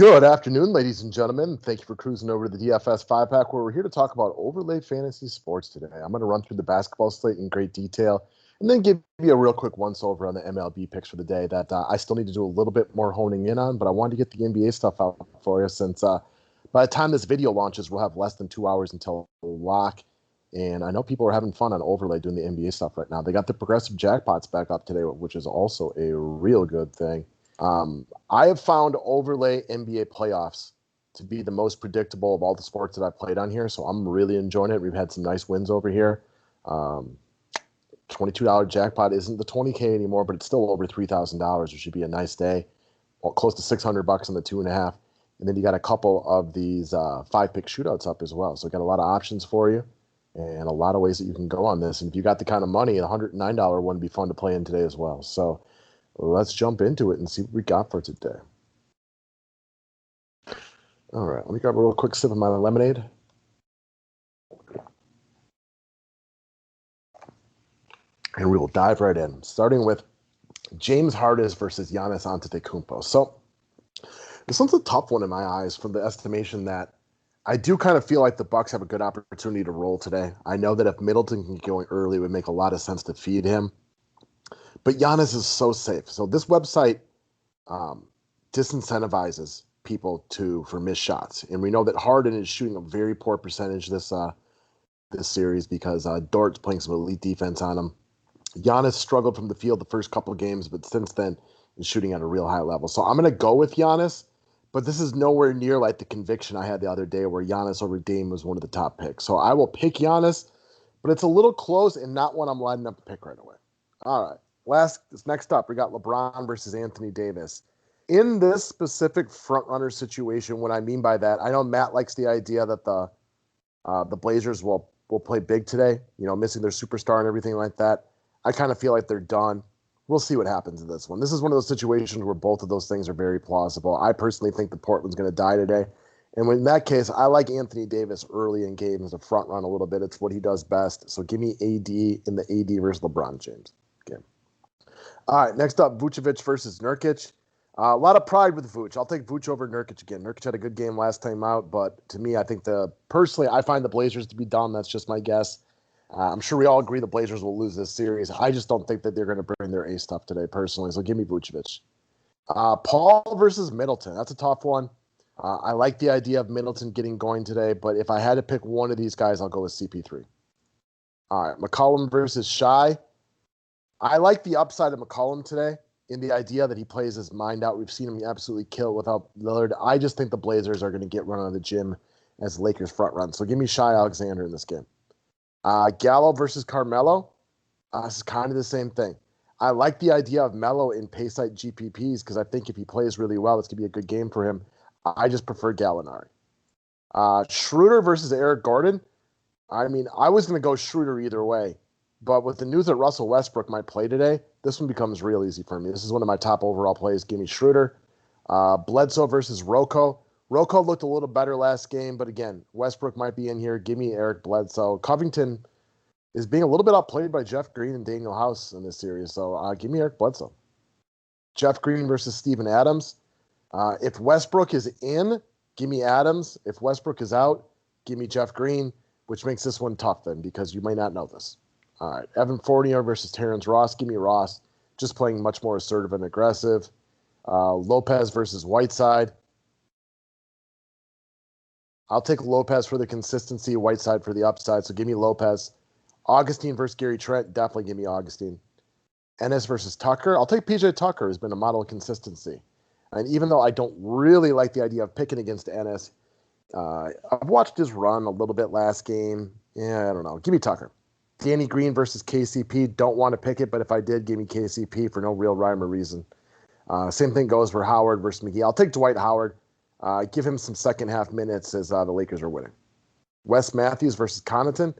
Good afternoon, ladies and gentlemen. Thank you for cruising over to the DFS 5-pack, where we're here to talk about overlay fantasy sports today. I'm going to run through the basketball slate in great detail and then give you a real quick once-over on the MLB picks for the day that I still need to do a little bit more honing in on, but I wanted to get the NBA stuff out for you since by the time this video launches, we'll have less than 2 hours until lock. And I know people are having fun on overlay doing the NBA stuff right now. They got the progressive jackpots back up today, which is also a real good thing. I have found overlay NBA playoffs to be the most predictable of all the sports that I've played on here, so I'm really enjoying it. We've had some nice wins over here. $22 jackpot isn't the 20K anymore, but it's still over $3,000, which should be a nice day. Well, close to $600 on the 2.5. And then you got a couple of these 5-pick shootouts up as well. So got a lot of options for you and a lot of ways that you can go on this. And if you got the kind of money, the $109 one would be fun to play in today as well. So let's jump into it and see what we got for today. All right, let me grab a real quick sip of my lemonade. And we will dive right in, starting with James Harden versus Giannis Antetokounmpo. So this one's a tough one in my eyes from the estimation that I do kind of feel like the Bucks have a good opportunity to roll today. I know that if Middleton can go early, it would make a lot of sense to feed him. But Giannis is so safe. So this website disincentivizes people for missed shots. And we know that Harden is shooting a very poor percentage this series because Dort's playing some elite defense on him. Giannis struggled from the field the first couple of games, but since then is shooting at a real high level. So I'm going to go with Giannis, but this is nowhere near like the conviction I had the other day where Giannis over Dame was one of the top picks. So I will pick Giannis, but it's a little close and not one I'm lining up to pick right away. All right. Next up, we got LeBron versus Anthony Davis. In this specific front-runner situation, what I mean by that, I know Matt likes the idea that the Blazers will play big today, missing their superstar and everything like that. I kind of feel like they're done. We'll see what happens in this one. This is one of those situations where both of those things are very plausible. I personally think that Portland's going to die today. And in that case, I like Anthony Davis early in games as a front run a little bit. It's what he does best. So give me AD in the AD versus LeBron James game. All right, next up, Vucevic versus Nurkic. A lot of pride with Vuce. I'll take Vuce over Nurkic again. Nurkic had a good game last time out, but to me, I think personally, I find the Blazers to be dumb. That's just my guess. I'm sure we all agree the Blazers will lose this series. I just don't think that they're going to bring their A stuff today, personally. So give me Vucevic. Paul versus Middleton. That's a tough one. I like the idea of Middleton getting going today, but if I had to pick one of these guys, I'll go with CP3. All right, McCollum versus Shai. I like the upside of McCollum today in the idea that he plays his mind out. We've seen him absolutely kill without Lillard. I just think the Blazers are going to get run out of the gym as Lakers front run. So give me Shai Alexander in this game. Gallo versus Carmelo. This is kind of the same thing. I like the idea of Melo in Paysite GPPs because I think if he plays really well, it's going to be a good game for him. I just prefer Gallinari. Schroeder versus Eric Gordon. I mean, I was going to go Schroeder either way, but with the news that Russell Westbrook might play today, this one becomes real easy for me. This is one of my top overall plays. Give me Schroeder. Bledsoe versus Rocco. Rocco looked a little better last game, but again, Westbrook might be in here. Give me Eric Bledsoe. Covington is being a little bit outplayed by Jeff Green and Daniel House in this series, so give me Eric Bledsoe. Jeff Green versus Steven Adams. If Westbrook is in, give me Adams. If Westbrook is out, give me Jeff Green, which makes this one tough then because you may not know this. All right, Evan Fournier versus Terrence Ross. Give me Ross, just playing much more assertive and aggressive. Lopez versus Whiteside. I'll take Lopez for the consistency, Whiteside for the upside, so give me Lopez. Augustine versus Gary Trent, definitely give me Augustine. Ennis versus Tucker. I'll take PJ Tucker, who's been a model of consistency. And even though I don't really like the idea of picking against Ennis, I've watched his run a little bit last game. Yeah, I don't know. Give me Tucker. Danny Green versus KCP. Don't want to pick it, but if I did, give me KCP for no real rhyme or reason. Same thing goes for Howard versus McGee. I'll take Dwight Howard. Give him some second half minutes as the Lakers are winning. Wes Matthews versus Connaughton.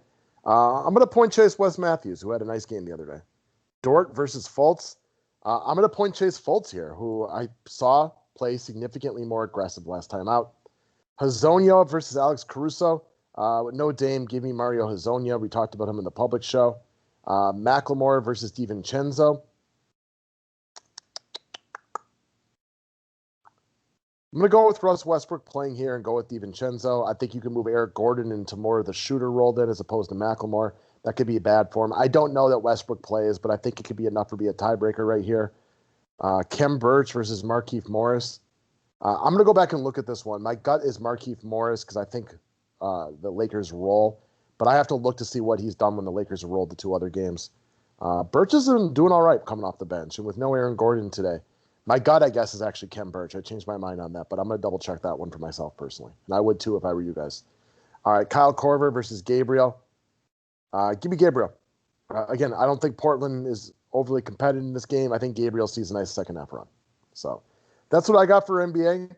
I'm going to point chase Wes Matthews, who had a nice game the other day. Dort versus Fultz. I'm going to point chase Fultz here, who I saw play significantly more aggressive last time out. Hezonja versus Alex Caruso. With no Dame, give me Mario Hezonja. We talked about him in the public show. Macklemore versus DiVincenzo. I'm going to go with Russ Westbrook playing here and go with DiVincenzo. I think you can move Eric Gordon into more of the shooter role then as opposed to McLemore. That could be bad for him. I don't know that Westbrook plays, but I think it could be enough to be a tiebreaker right here. Kem Birch versus Markieff Morris. I'm going to go back and look at this one. My gut is Markieff Morris because I think the Lakers roll, but I have to look to see what he's done when the Lakers rolled the two other games. Birch is doing all right coming off the bench, and with no Aaron Gordon today. My gut, I guess, is actually Kem Birch. I changed my mind on that, but I'm going to double check that one for myself personally. And I would too if I were you guys. All right, Kyle Korver versus Gabriel. Give me Gabriel. Again, I don't think Portland is overly competitive in this game. I think Gabriel sees a nice second half run. So that's what I got for NBA.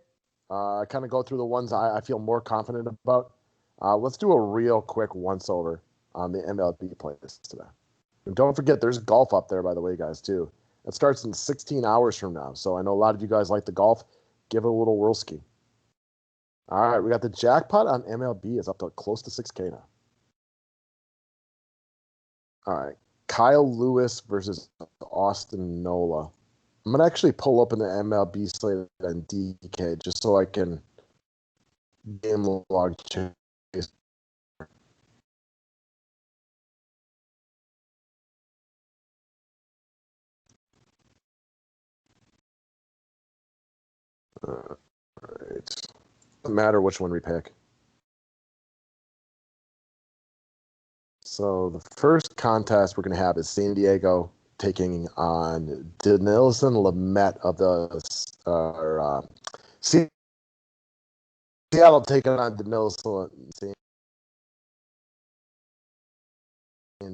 I kind of go through the ones I feel more confident about. Let's do a real quick once over on the MLB plays today. And don't forget, there's golf up there, by the way, guys, too. It starts in 16 hours from now. So I know a lot of you guys like the golf. Give it a little whirlski. All right, we got the jackpot on MLB is up to close to 6K now. All right, Kyle Lewis versus Austin Nola. I'm going to actually pull up in the MLB slate on DK just so I can game log chase. All right. Doesn't matter which one we pick. So the first contest we're going to have is San Diego taking on Dinelson Lamet of the Seattle taking on Dinelson San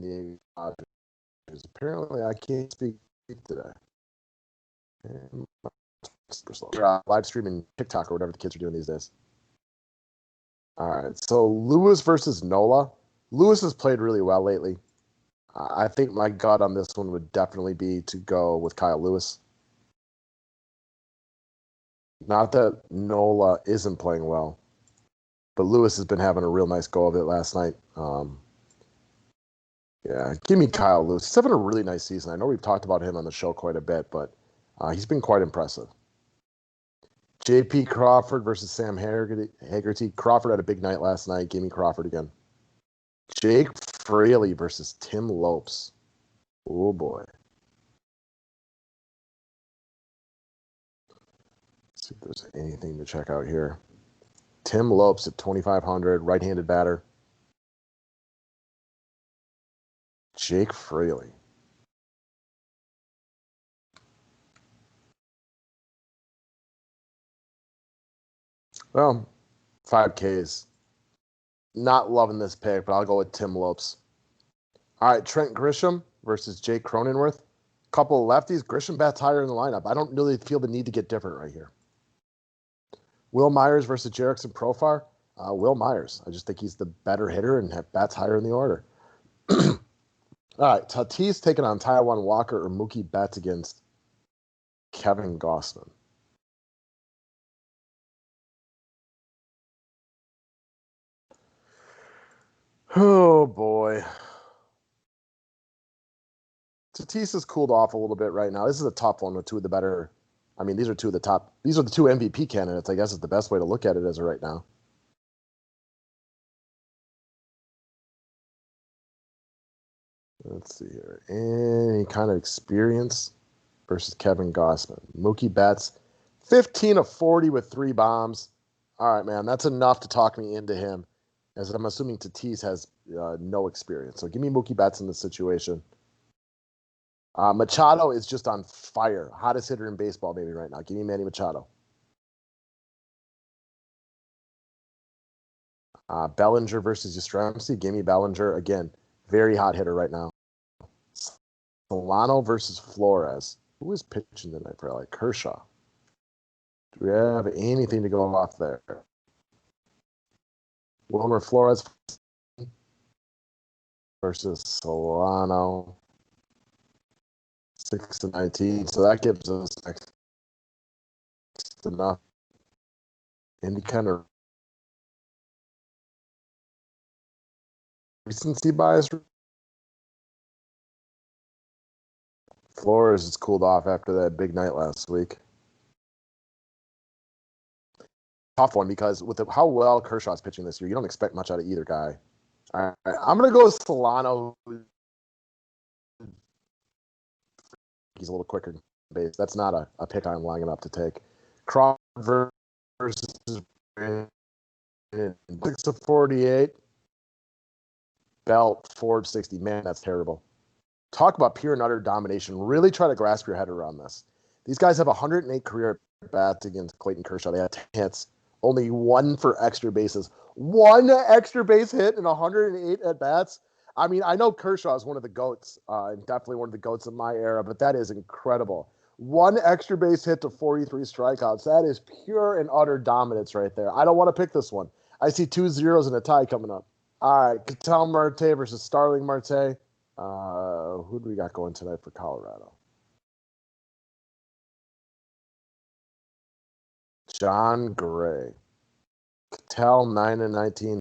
Diego Padres. Apparently, I can't speak today. Live streaming TikTok or whatever the kids are doing these days. All right, so Lewis versus Nola. Lewis has played really well lately. I think my gut on this one would definitely be to go with Kyle Lewis. Not that Nola isn't playing well, but Lewis has been having a real nice go of it last night. Yeah, give me Kyle Lewis. He's having a really nice season. I know we've talked about him on the show quite a bit, but he's been quite impressive. J.P. Crawford versus Sam Haggerty. Crawford had a big night last night. Give me Crawford again. Jake Fraley versus Tim Lopes. Oh, boy. Let's see if there's anything to check out here. Tim Lopes at 2,500, right-handed batter. Jake Fraley. Well, 5Ks. Not loving this pick, but I'll go with Tim Lopes. All right, Trent Grisham versus Jake Cronenworth. Couple of lefties. Grisham bats higher in the lineup. I don't really feel the need to get different right here. Will Myers versus Jerickson Profar. Will Myers. I just think he's the better hitter and bats higher in the order. All right, Tatis taking on Taijuan Walker or Mookie Betts against Kevin Gausman. Oh, boy. Tatis has cooled off a little bit right now. This is a tough one with two of the better. I mean, these are two of the top. These are the two MVP candidates, I guess is the best way to look at it as of right now. Let's see here. Any kind of experience versus Kevin Gausman. Mookie Betts, 15 of 40 with 3 bombs. All right, man, that's enough to talk me into him, as I'm assuming Tatis has no experience. So give me Mookie Betts in this situation. Machado is just on fire. Hottest hitter in baseball maybe right now. Give me Manny Machado. Bellinger versus Yastrzemski. Give me Bellinger. Again, very hot hitter right now. Solano versus Flores. Who is pitching tonight for LA? Kershaw. Do we have anything to go off there? Wilmer Flores versus Solano. 6-19. So that gives us next enough. Any kind of recency bias. Flores has cooled off after that big night last week. tough one because with how well Kershaw's pitching this year, you don't expect much out of either guy. All right, I'm going to go with Solano. He's a little quicker than base. That's not a pick I'm lining up to take. Crawford versus 6-48. Belt, Forbes 60. Man, that's terrible. Talk about pure and utter domination. Really try to grasp your head around this. These guys have 108 career bats against Clayton Kershaw. They had 10 hits, only one for extra bases. One extra base hit in 108 at bats. I mean, I know Kershaw is one of the GOATs, and definitely one of the GOATs of my era, but that is incredible. One extra base hit to 43 strikeouts. That is pure and utter dominance right there. I don't want to pick this one. I see 2 zeros and a tie coming up. All right, Ketel Marte versus Starling Marte. Who do we got going tonight for Colorado? John Gray. Ketel 9-19.